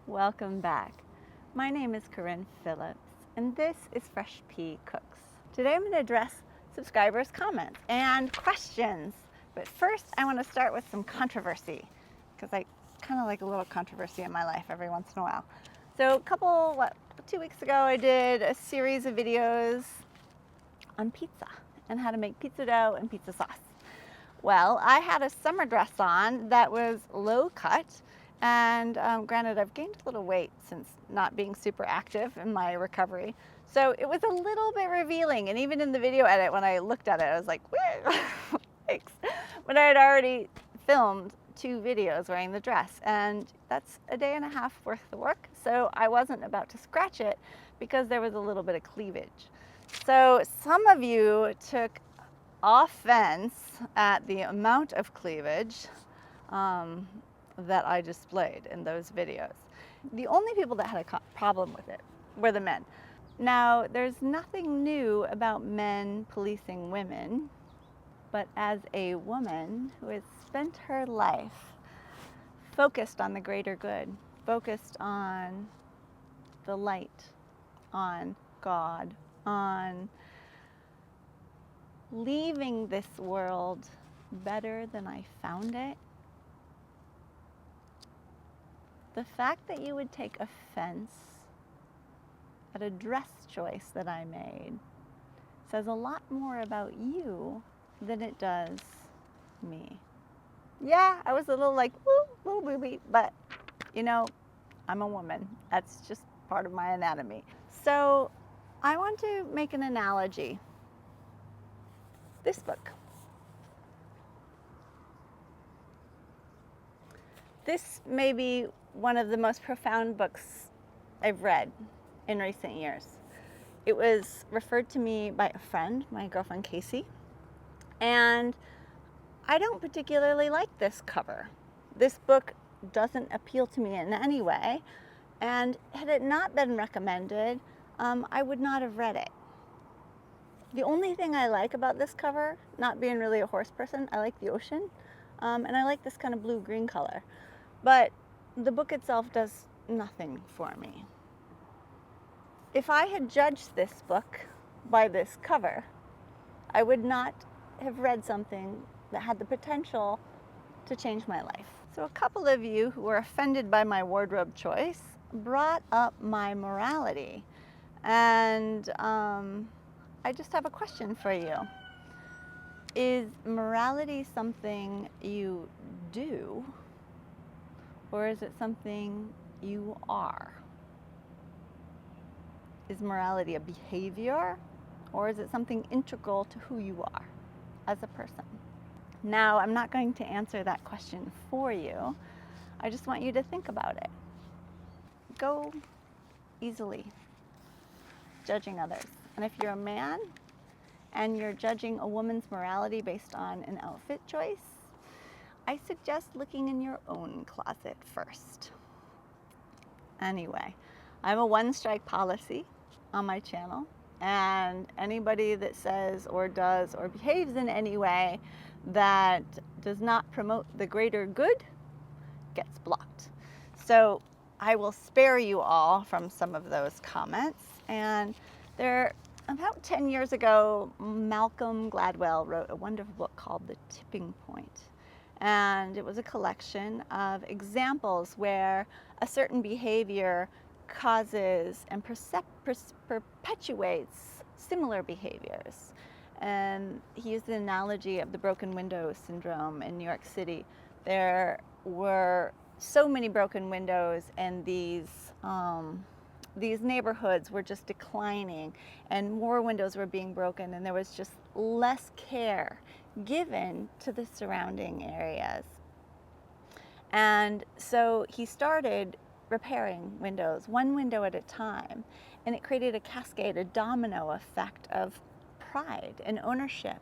Welcome back. My name is Corinne Phillips, and this is Fresh Pea Cooks. Today I'm going to address subscribers' comments and questions. But first, I want to start with some controversy, because I kind of like a little controversy in my life every once in a while. So 2 weeks ago, I did a series of videos on pizza and how to make pizza dough and pizza sauce. Well, I had a summer dress on that was low cut, and granted, I've gained a little weight since not being super active in my recovery. So it was a little bit revealing, and even in the video edit, when I looked at it, I was like, thanks. But I had already filmed 2 videos wearing the dress, and that's a day and a half worth of work, so I wasn't about to scratch it because there was a little bit of cleavage. So some of you took offense at the amount of cleavage that I displayed in those videos. The only people that had a problem with it were the men. Now, there's nothing new about men policing women, but as a woman who has spent her life focused on the greater good, focused on the light, on God, on leaving this world better than I found it, the fact that you would take offense at a dress choice that I made says a lot more about you than it does me. Yeah, I was a little like, woo, little booby, but you know, I'm a woman. That's just part of my anatomy. So I want to make an analogy. This book. This may be one of the most profound books I've read in recent years. It was referred to me by a friend, my girlfriend Casey, and I don't particularly like this cover. This book doesn't appeal to me in any way, and had it not been recommended, I would not have read it. The only thing I like about this cover, not being really a horse person, I like the ocean, and I like this kind of blue-green color. But the book itself does nothing for me. If I had judged this book by this cover, I would not have read something that had the potential to change my life. So a couple of you who were offended by my wardrobe choice brought up my morality, and I just have a question for you. Is morality something you do, or is it something you are? Is morality a behavior, or is it something integral to who you are as a person? Now, I'm not going to answer that question for you. I just want you to think about it. Go easily judging others. And if you're a man and you're judging a woman's morality based on an outfit choice, I suggest looking in your own closet first. Anyway, I have a 1-strike policy on my channel, and anybody that says or does or behaves in any way that does not promote the greater good gets blocked. So I will spare you all from some of those comments. And about 10 years ago, Malcolm Gladwell wrote a wonderful book called The Tipping Point. And it was a collection of examples where a certain behavior causes and perpetuates similar behaviors. And he used the analogy of the broken window syndrome in New York City. There were so many broken windows, and these neighborhoods were just declining, and more windows were being broken, and there was just less care given to the surrounding areas. And so he started repairing windows, one window at a time, and it created a cascade, a domino effect of pride and ownership.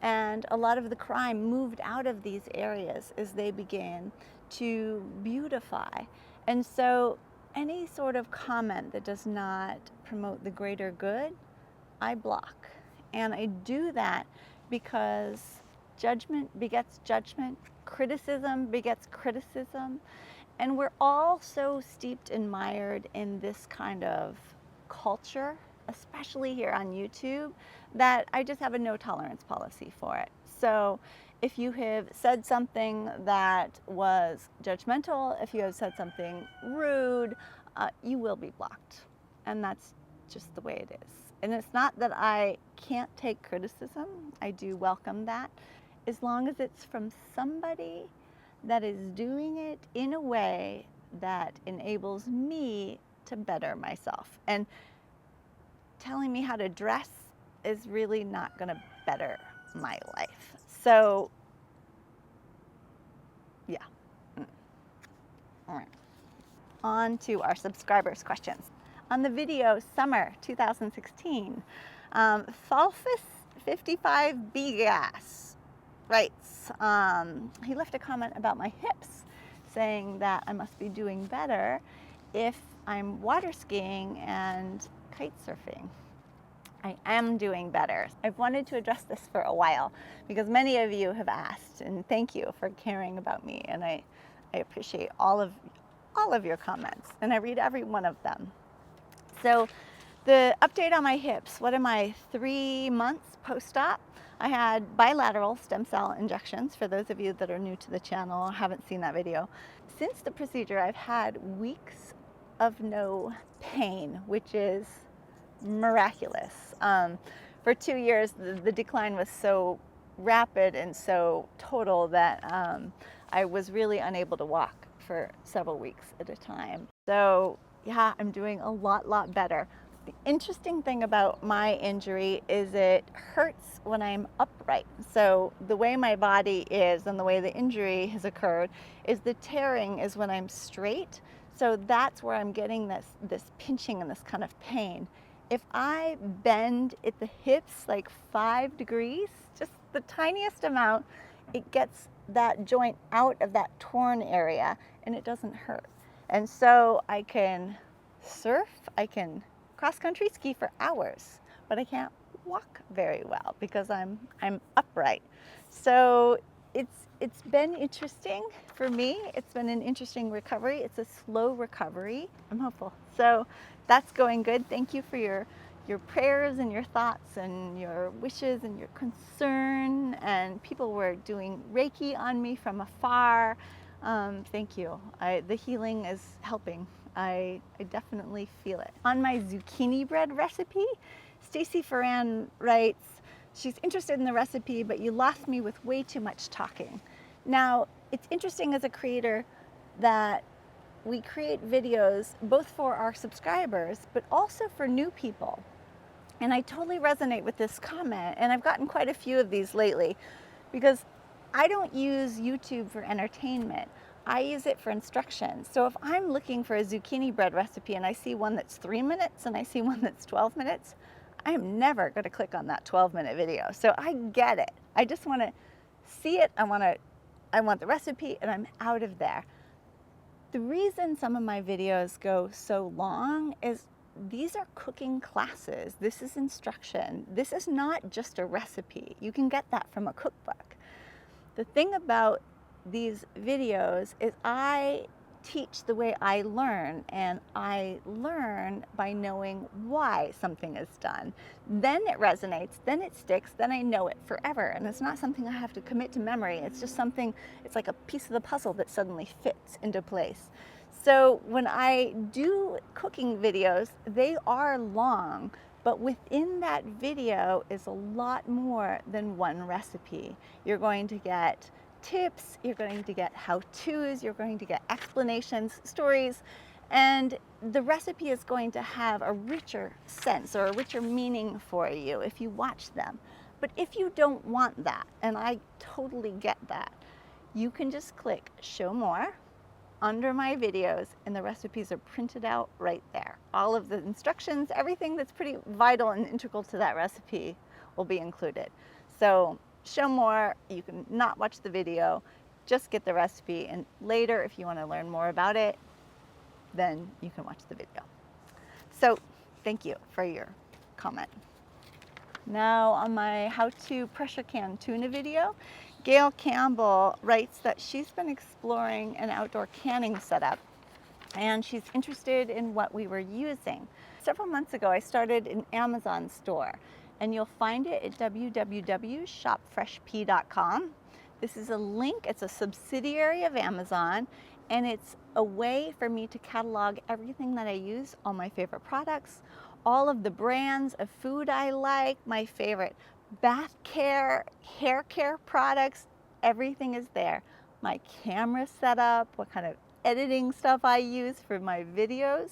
And a lot of the crime moved out of these areas as they began to beautify. And so any sort of comment that does not promote the greater good, I block. And I do that because judgment begets judgment, criticism begets criticism, And we're all so steeped and mired in this kind of culture, especially here on YouTube, that I just have a no tolerance policy for it. So if you have said something that was judgmental, if you have said something rude, you will be blocked. And that's just the way it is. And it's not that I can't take criticism. I do welcome that, as long as it's from somebody that is doing it in a way that enables me to better myself. And telling me how to dress is really not going to better my life. So, yeah. All right. On to our subscribers' questions. On the video Summer 2016, Falfus55 Gas writes, he left a comment about my hips, saying that I must be doing better if I'm water skiing and kite surfing. I am doing better. I've wanted to address this for a while because many of you have asked, and thank you for caring about me, and I appreciate all of your comments, and I read every one of them. So the update on my hips, what am I, 3 months post-op? I had bilateral stem cell injections, for those of you that are new to the channel or haven't seen that video. Since the procedure, I've had weeks of no pain, which is miraculous. For 2 years, the decline was so rapid and so total that I was really unable to walk for several weeks at a time. So yeah, I'm doing a lot better. The interesting thing about my injury is it hurts when I'm upright. So the way my body is and the way the injury has occurred is the tearing is when I'm straight. So that's where I'm getting this pinching and this kind of pain. If I bend at the hips like 5 degrees, just the tiniest amount, it gets that joint out of that torn area and it doesn't hurt. And so I can surf, I can cross-country ski for hours, but I can't walk very well because I'm upright. So it's been interesting for me. It's been an interesting recovery. It's a slow recovery. I'm hopeful. So that's going good. Thank you for your prayers and your thoughts and your wishes and your concern. And people were doing Reiki on me from afar. Thank you. The healing is helping. I definitely feel it. On my zucchini bread recipe, Stacy Ferran writes, she's interested in the recipe, but you lost me with way too much talking. Now, it's interesting as a creator that we create videos both for our subscribers, but also for new people. And I totally resonate with this comment, and I've gotten quite a few of these lately, because I don't use YouTube for entertainment. I use it for instruction. So if I'm looking for a zucchini bread recipe and I see one that's 3 minutes and I see one that's 12 minutes, I am never going to click on that 12-minute video. So I get it. I just want to see it. I want the recipe, and I'm out of there. The reason some of my videos go so long is these are cooking classes. This is instruction. This is not just a recipe. You can get that from a cookbook. The thing about these videos is I teach the way I learn, and I learn by knowing why something is done. Then it resonates, then it sticks, then I know it forever. And it's not something I have to commit to memory. It's just something, it's like a piece of the puzzle that suddenly fits into place. So when I do cooking videos, they are long, but within that video is a lot more than one recipe. You're going to get tips, you're going to get how-tos, you're going to get explanations, stories, and the recipe is going to have a richer sense or a richer meaning for you if you watch them. But if you don't want that, and I totally get that, you can just click show more under my videos, and the recipes are printed out right there. All of the instructions, everything that's pretty vital and integral to that recipe will be included. So show more, you can not watch the video, just get the recipe, and later if you want to learn more about it, then you can watch the video. So thank you for your comment. Now on my how to pressure can tuna video, Gail Campbell writes that she's been exploring an outdoor canning setup and she's interested in what we were using. Several months ago, I started an Amazon store, and you'll find it at www.shopfreshpea.com. This is a link, it's a subsidiary of Amazon, and it's a way for me to catalog everything that I use, all my favorite products, all of the brands of food I like, my favorite bath care, hair care products, everything is there. My camera setup, what kind of editing stuff I use for my videos.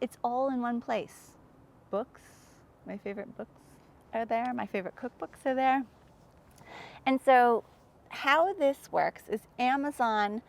It's all in one place. Books, my favorite books are there. My favorite cookbooks are there. And so how this works is Amazon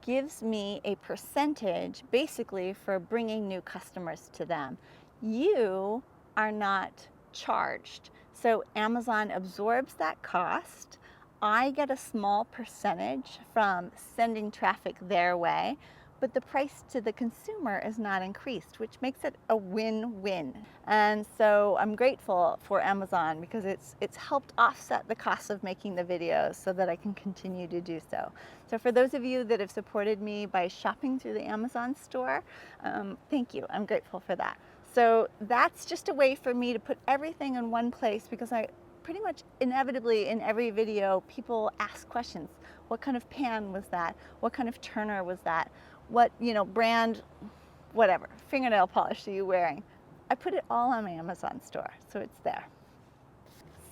gives me a percentage basically for bringing new customers to them. You are not charged. So Amazon absorbs that cost. I get a small percentage from sending traffic their way, but the price to the consumer is not increased, which makes it a win-win. And so I'm grateful for Amazon because it's helped offset the cost of making the videos so that I can continue to do so. So for those of you that have supported me by shopping through the Amazon store, thank you. I'm grateful for that. So that's just a way for me to put everything in one place because I pretty much inevitably in every video people ask questions. What kind of pan was that? What kind of turner was that? What, brand, whatever, fingernail polish are you wearing? I put it all on my Amazon store, so it's there.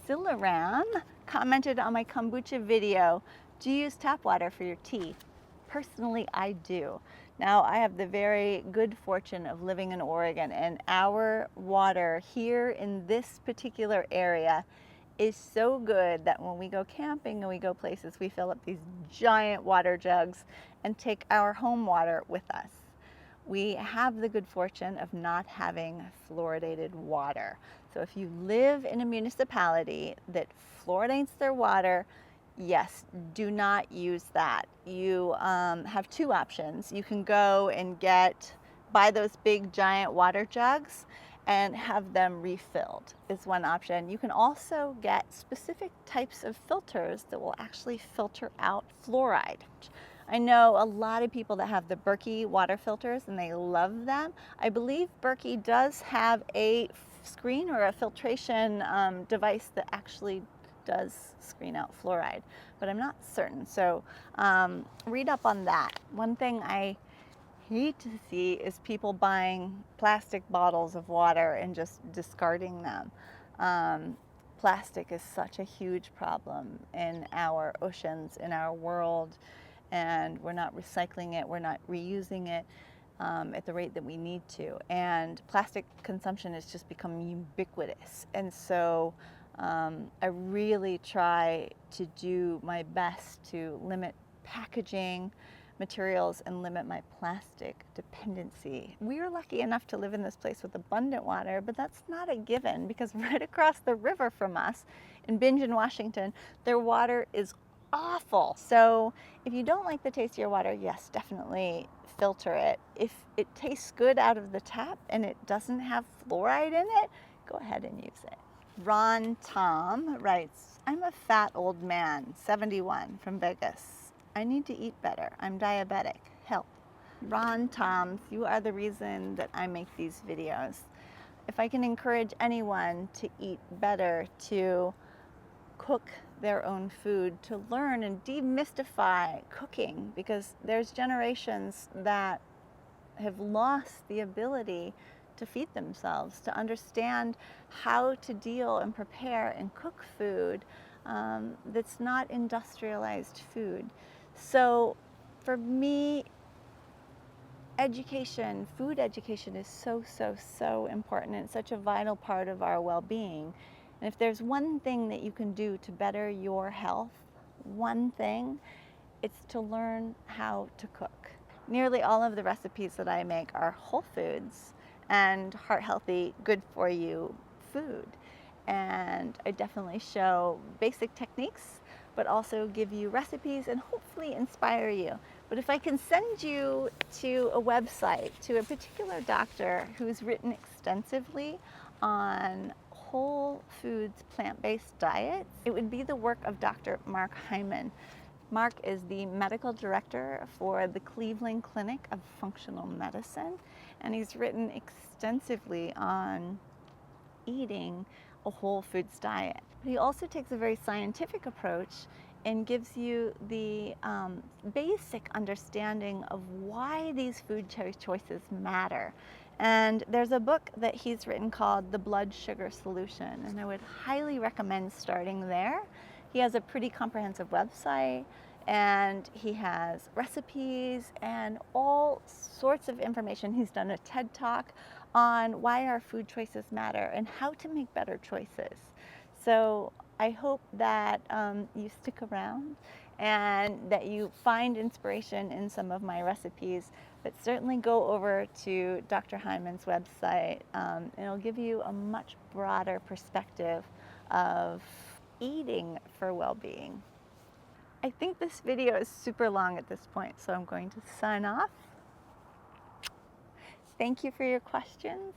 Silaram commented on my kombucha video, do you use tap water for your tea? Personally, I do. Now, I have the very good fortune of living in Oregon, and our water here in this particular area is so good that when we go camping and we go places, we fill up these giant water jugs and take our home water with us. We have the good fortune of not having fluoridated water. So if you live in a municipality that fluoridates their water, yes, do not use that. You have two options. You can go and buy those big giant water jugs and have them refilled is one option. You can also get specific types of filters that will actually filter out fluoride. I know a lot of people that have the Berkey water filters and they love them. I believe Berkey does have a screen or a filtration device that actually does screen out fluoride, but I'm not certain. So read up on that. One thing I hate to see is people buying plastic bottles of water and just discarding them. Plastic is such a huge problem in our oceans, in our world, and we're not recycling it, we're not reusing it at the rate that we need to. And plastic consumption has just become ubiquitous. And so I really try to do my best to limit packaging materials and limit my plastic dependency. We are lucky enough to live in this place with abundant water, but that's not a given because right across the river from us in Bingen, Washington, their water is awful. So if you don't like the taste of your water, yes, definitely filter it. If it tastes good out of the tap and it doesn't have fluoride in it, go ahead and use it. Ron Tom writes, I'm a fat old man, 71, from Vegas. I need to eat better. I'm diabetic. Help. Ron Toms, you are the reason that I make these videos. If I can encourage anyone to eat better, to cook their own food, to learn and demystify cooking, because there's generations that have lost the ability to feed themselves, to understand how to deal and prepare and cook food that's not industrialized food. So for me, education, food education is so, so, so important, and it's such a vital part of our well-being. And if there's one thing that you can do to better your health, one thing, it's to learn how to cook. Nearly all of the recipes that I make are whole foods and heart-healthy, good-for-you food. And I definitely show basic techniques, but also give you recipes and hopefully inspire you. But if I can send you to a website, to a particular doctor who's written extensively on whole foods, plant-based diets, it would be the work of Dr. Mark Hyman. Mark is the medical director for the Cleveland Clinic of Functional Medicine, and he's written extensively on eating a whole foods diet. But he also takes a very scientific approach and gives you the basic understanding of why these food choices matter. And there's a book that he's written called The Blood Sugar Solution, and I would highly recommend starting there. He has a pretty comprehensive website, and he has recipes and all sorts of information. He's done a TED Talk on why our food choices matter and how to make better choices. So I hope that you stick around and that you find inspiration in some of my recipes, but certainly go over to Dr. Hyman's website. It'll give you a much broader perspective of eating for well-being. I think this video is super long at this point, so I'm going to sign off. Thank you for your questions.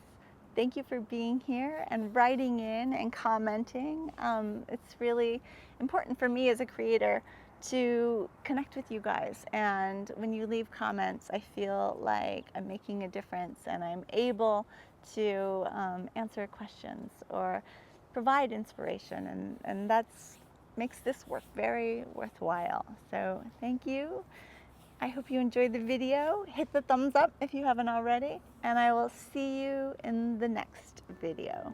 Thank you for being here and writing in and commenting. It's really important for me as a creator to connect with you guys. And when you leave comments, I feel like I'm making a difference and I'm able to answer questions or provide inspiration. And that's makes this work very worthwhile. So thank you. I hope you enjoyed the video. Hit the thumbs up if you haven't already, and I will see you in the next video.